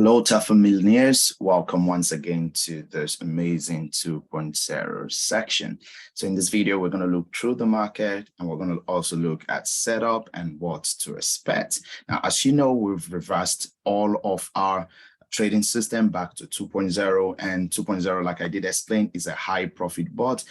Hello, Tafa millionaires. Welcome once again to this amazing 2.0 section. So in this video, we're going to look through the market and we're going to also look at setup and what to expect. Now, as you know, we've reversed all of our trading system back to 2.0, and 2.0, like I did explain, is a high profit bot.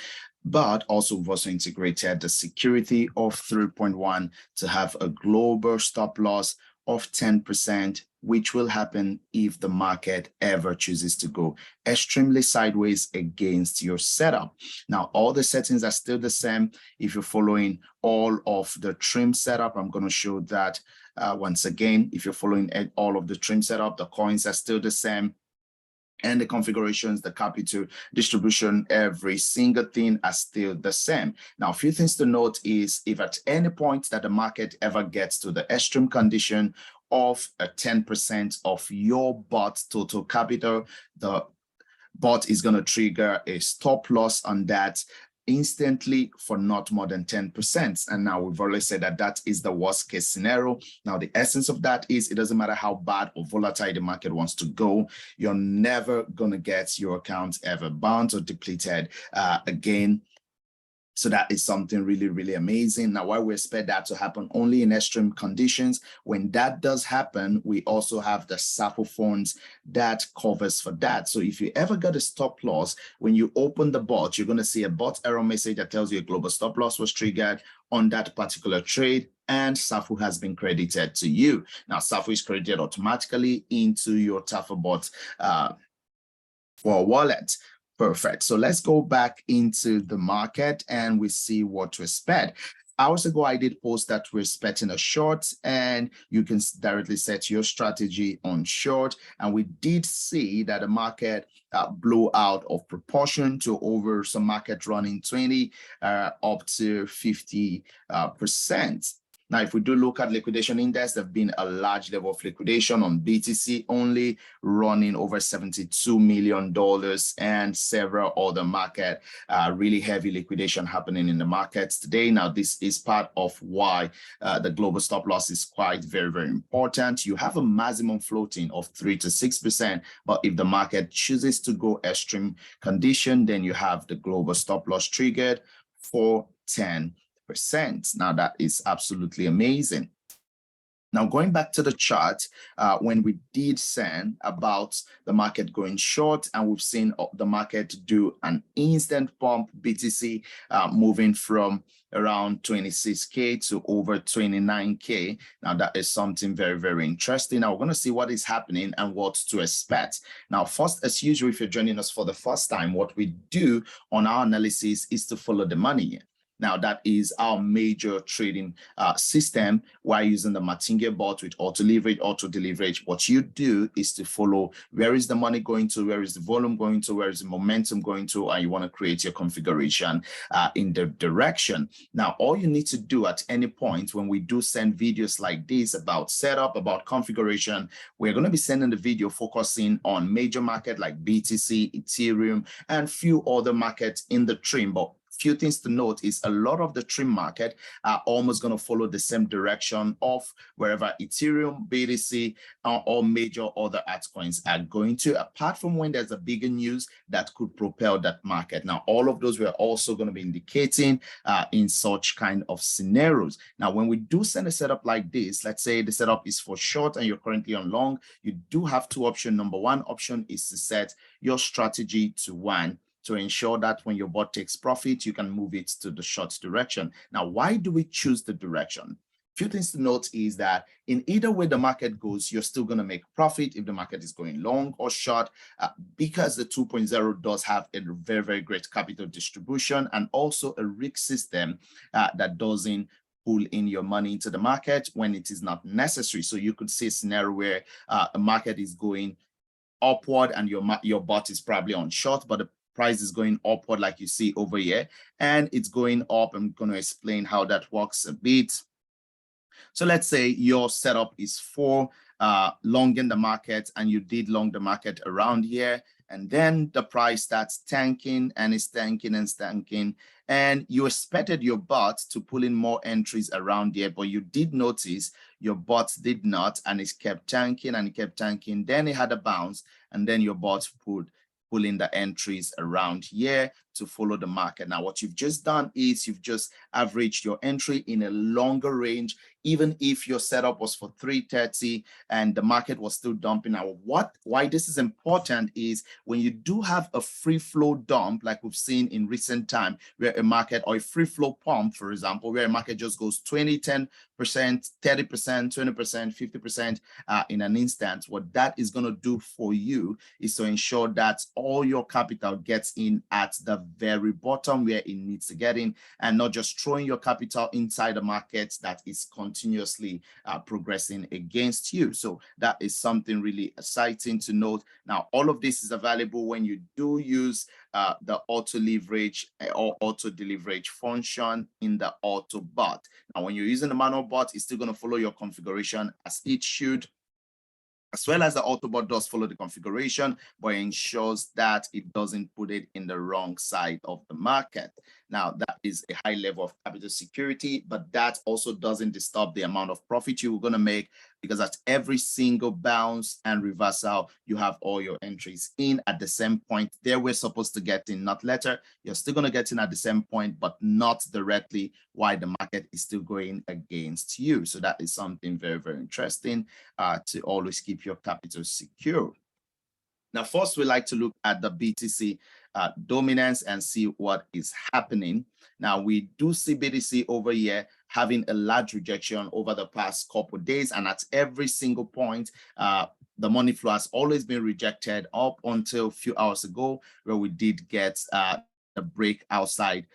But also we've also integrated the security of 3.1 to have a global stop loss of 10%, which will happen if the market ever chooses to go extremely sideways against your setup. Now, all the settings are still the same. If you're following all of the trim setup, I'm going to show that once again. If you're following all of the trim setup, the coins are still the same. And the configurations, the capital distribution, every single thing are still the same. Now, a few things to note is if at any point that the market ever gets to the extreme condition of a 10% of your bot total capital, the bot is going to trigger a stop loss on that instantly for not more than 10%. And now we've already said that that is the worst case scenario. Now, the essence of that is it doesn't matter how bad or volatile the market wants to go, you're never going to get your account ever bounced or depleted again. So that is something really, really amazing. Now, why we expect that to happen only in extreme conditions. When that does happen, we also have the SAFU funds that covers for that. So if you ever got a stop loss, when you open the bot, you're going to see a bot error message that tells you a global stop loss was triggered on that particular trade, and SAFU has been credited to you. Now, SAFU is credited automatically into your Tafabot for wallet. Perfect. So let's go back into the market and we see what to expect. Hours ago, I did post that we're expecting a short, and you can directly set your strategy on short. And we did see that the market blew out of proportion to over some market running 20 up to 50%. Now, if we do look at liquidation index, there's been a large level of liquidation on BTC, only running over $72 million, and several other market, really heavy liquidation happening in the markets today. Now, this is part of why the global stop loss is quite very, very important. You have a maximum floating of 3 to 6%, but if the market chooses to go extreme condition, then you have the global stop loss triggered for 10%. Now, that is absolutely amazing. Now, going back to the chart, when we did send about the market going short, and we've seen the market do an instant pump, BTC moving from around 26K to over 29K. Now, that is something very, very interesting. Now, we're going to see what is happening and what to expect. Now, first, as usual, if you're joining us for the first time, what we do on our analysis is to follow the money. Now, that is our major trading system. We're using the Martingale bot with auto leverage, auto deleverage. What you do is to follow where is the money going to, where is the volume going to, where is the momentum going to, and you want to create your configuration in the direction. Now, all you need to do at any point when we do send videos like this about setup, about configuration, we're going to be sending the video focusing on major market like BTC, Ethereum, and few other markets in the trim. But few things to note is a lot of the trim market are almost going to follow the same direction of wherever Ethereum, BTC, or major other altcoins are going to, apart from when there's a bigger news that could propel that market. Now, all of those we're also going to be indicating in such kind of scenarios. Now, when we do send a setup like this, let's say the setup is for short and you're currently on long, you do have two options. Number one option is to set your strategy to 1, to ensure that when your bot takes profit, you can move it to the short direction. Now, why do we choose the direction? Few things to note is that in either way the market goes, you're still going to make profit if the market is going long or short, because the 2.0 does have a very, very great capital distribution and also a risk system that doesn't pull in your money into the market when it is not necessary. So you could see a scenario where a market is going upward and your bot is probably on short, but the price is going upward like you see over here, and it's going up. I'm going to explain how that works a bit. So let's say your setup is for long in the market and you did long the market around here, And then the price starts tanking and it's tanking and tanking. And you expected your bot to pull in more entries around here, but you did notice your bot did not, and it kept tanking and it kept tanking. Then it had a bounce, and then your bot pull in the entries around here to follow the market. Now, what you've just done is you've just averaged your entry in a longer range, even if your setup was for 330 and the market was still dumping. Now, why this is important is when you do have a free flow dump, like we've seen in recent time, where a market, or a free flow pump, for example, where a market just goes 20, 10%, 30%, 20%, 50% in an instant, what that is going to do for you is to ensure that all your capital gets in at the very bottom where it needs to get in, and not just throwing your capital inside the market that is continuously progressing against you. So that is something really exciting to note. Now, all of this is available when you do use the auto leverage or auto deleverage function in the auto bot. Now, when you're using the manual bot, it's still going to follow your configuration as it should, as well as the Autobot does follow the configuration, but ensures that it doesn't put it in the wrong side of the market. Now, that is a high level of capital security, but that also doesn't disturb the amount of profit you're going to make, because at every single bounce and reversal, you have all your entries in at the same point they were supposed to get in, not later. You're still going to get in at the same point, but not directly while the market is still going against you. So that is something very, very interesting to always keep your capital secure. Now, first, we like to look at the BTC dominance and see what is happening. Now, we do see BTC over here having a large rejection over the past couple of days, and at every single point, the money flow has always been rejected up until a few hours ago, where we did get the break outside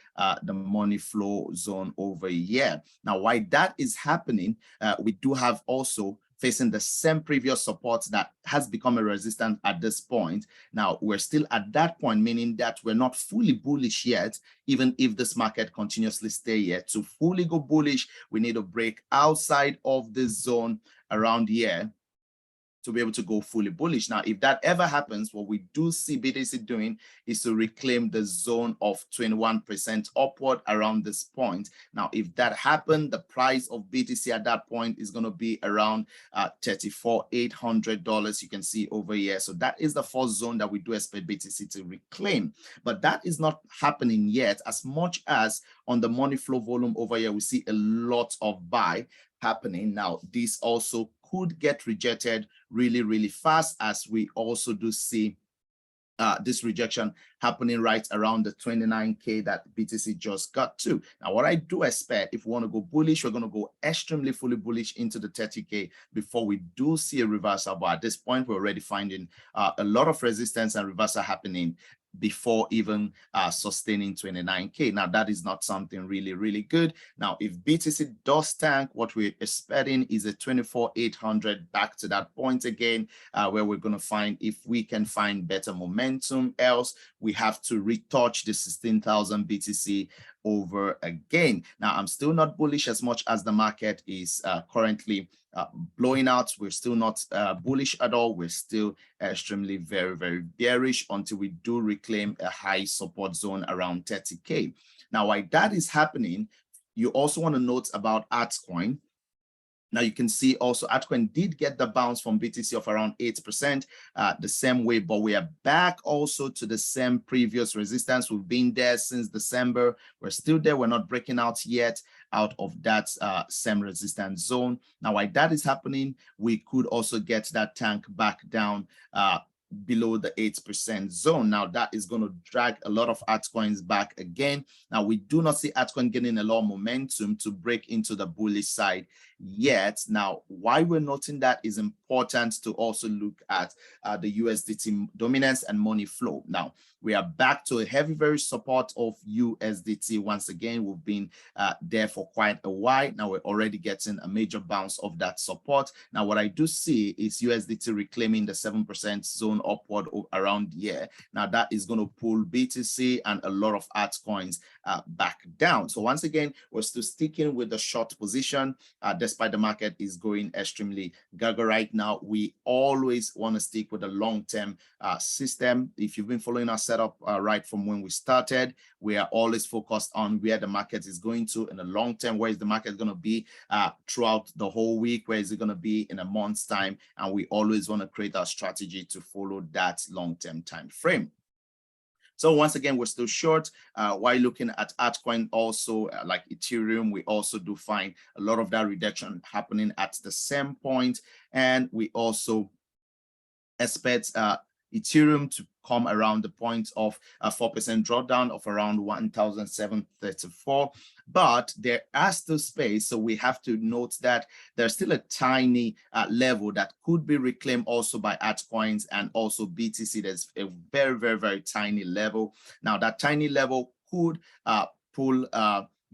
the money flow zone over here. Now, why that is happening, we do have also facing the same previous support that has become a resistance at this point. Now, we're still at that point, meaning that we're not fully bullish yet, even if this market continuously stay here. To fully go bullish, we need to break outside of this zone around here to be able to go fully bullish. Now, if that ever happens, what we do see BTC doing is to reclaim the zone of 21% upward around this point. Now, if that happened, the price of BTC at that point is going to be around $34,800. You can see over here. So that is the first zone that we do expect BTC to reclaim. But that is not happening yet, as much as on the money flow volume over here, we see a lot of buy happening. Now, this also could get rejected really, really fast, as we also do see this rejection happening right around the 29K that BTC just got to. Now, what I do expect, if we want to go bullish, we're going to go extremely fully bullish into the 30K before we do see a reversal. But at this point, we're already finding a lot of resistance and reversal happening before even sustaining 29K. Now, that is not something really, really good. Now, if BTC does tank, what we're expecting is a 24,800 back to that point again, where we're going to find if we can find better momentum. Else, we have to retouch the 16,000 BTC over again. Now, I'm still not bullish as much as the market is currently blowing out. We're still not bullish at all. We're still extremely very, very bearish until we do reclaim a high support zone around 30K. Now, why that is happening, you also want to note about altcoin. Now, you can see also altcoin did get the bounce from BTC of around 8% the same way, but we are back also to the same previous resistance. We've been there since December. We're still there. We're not breaking out yet out of that same resistance zone. Now, while that is happening, we could also get that tank back down below the 8% zone. Now, that is going to drag a lot of altcoins back again. Now, we do not see altcoin getting a lot of momentum to break into the bullish side yet. Now, why we're noting that is important to also look at the USDT dominance and money flow. Now, we are back to a heavy, very support of USDT. Once again, we've been there for quite a while. Now, we're already getting a major bounce of that support. Now, what I do see is USDT reclaiming the 7% zone upward around here. Now that is going to pull BTC and a lot of altcoins back down. So once again, we're still sticking with the short position despite the market is going extremely gaga right now. We always want to stick with the long-term system. If you've been following our setup right from when we started, we are always focused on where the market is going to in the long term. Where is the market going to be throughout the whole week? Where is it going to be in a month's time? And we always want to create our strategy to follow that long-term time frame. So once again, we're still short. While looking at altcoin also, like Ethereum, we also do find a lot of that reduction happening at the same point. And we also expect Ethereum to come around the point of a 4% drawdown of around 1,734. But there are still space, so we have to note that there's still a tiny level that could be reclaimed also by altcoins and also BTC. There's a very, very, very tiny level. Now, that tiny level could pull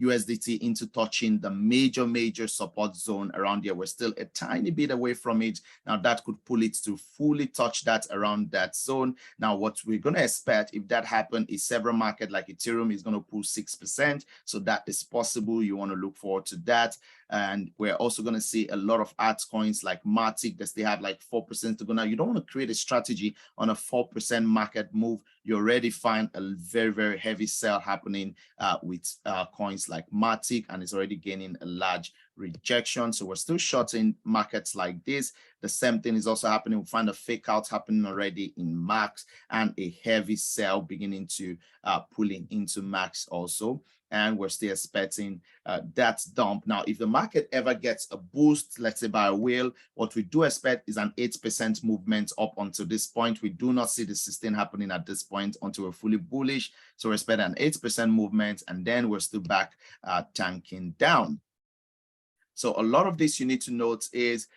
USDT into touching the major support zone around here. We're still a tiny bit away from it. Now that could pull it to fully touch that around that zone. Now what we're going to expect if that happens is several market like Ethereum is going to pull 6%. So that is possible. You want to look forward to that. And we're also going to see a lot of altcoins like Matic that they have like 4% to go. Now you don't want to create a strategy on a 4% market move. You already find a very, very heavy sell happening with coins like Matic, and it's already gaining a large rejection. So we're still shorting markets like this. The same thing is also happening. We find a fake out happening already in Max and a heavy sell beginning to pulling into Max also. And we're still expecting that dump. Now, if the market ever gets a boost, let's say by a whale, what we do expect is an 8% movement up until this point. We do not see the sustain happening at this point until we're fully bullish. So we expect an 8% movement, and then we're still back tanking down. So a lot of this you need to note is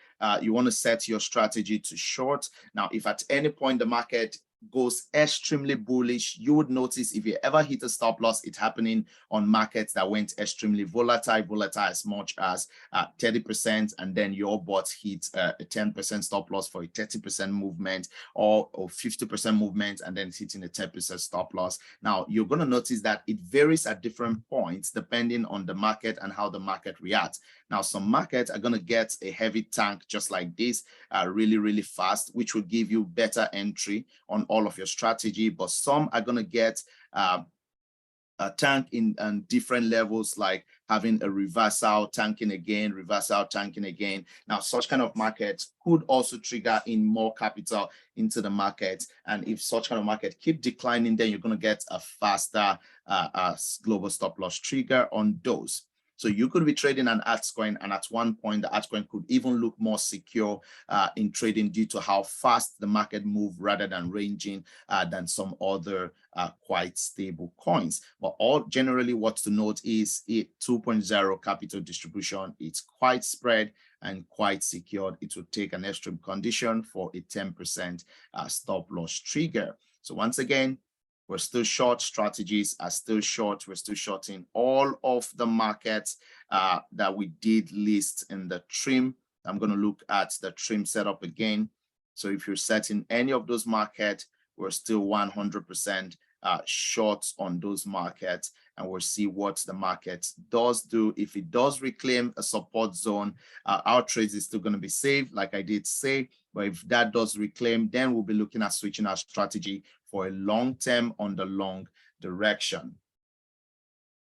you want to set your strategy to short. Now, if at any point the market goes extremely bullish, you would notice if you ever hit a stop loss, it's happening on markets that went extremely volatile as much as 30%, and then your bot hits a 10% stop loss for a 30% movement or 50% movement, and then it's hitting a 10% stop loss. Now, you're going to notice that it varies at different points depending on the market and how the market reacts. Now, some markets are going to get a heavy tank just like this really, really fast, which will give you better entry on all of your strategy, but some are going to get a tank in different levels, like having a reversal, tanking again, reversal, tanking again. Now, such kind of markets could also trigger in more capital into the market. And if such kind of market keep declining, then you're going to get a faster global stop loss trigger on those. So you could be trading an altcoin, and at one point, the altcoin could even look more secure in trading due to how fast the market move rather than ranging than some other quite stable coins. But all generally what to note is 2.0 capital distribution. It's quite spread and quite secured. It will take an extreme condition for a 10% stop loss trigger. So once again, we're still short. Strategies are still short. We're still shorting all of the markets that we did list in the trim. I'm going to look at the trim setup again. So if you're setting any of those markets, we're still 100% short on those markets, and we'll see what the market does do. If it does reclaim a support zone, our trades is still going to be safe, like I did say. But if that does reclaim, then we'll be looking at switching our strategy for a long term on the long direction.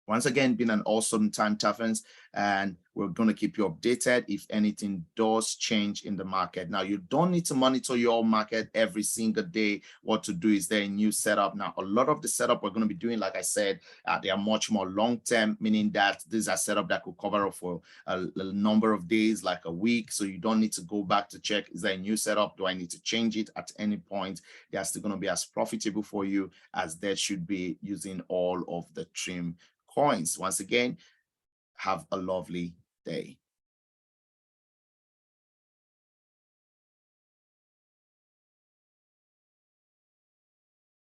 Once again, been an awesome time, Taffins, and we're going to keep you updated if anything does change in the market. Now, you don't need to monitor your market every single day. What to do is there a new setup. Now, a lot of the setup we're going to be doing, like I said, they are much more long-term, meaning that these are setup that could cover up for a number of days, like a week. So you don't need to go back to check, is there a new setup? Do I need to change it at any point? They are still going to be as profitable for you as they should be using all of the trim coins. Once again, have a lovely day.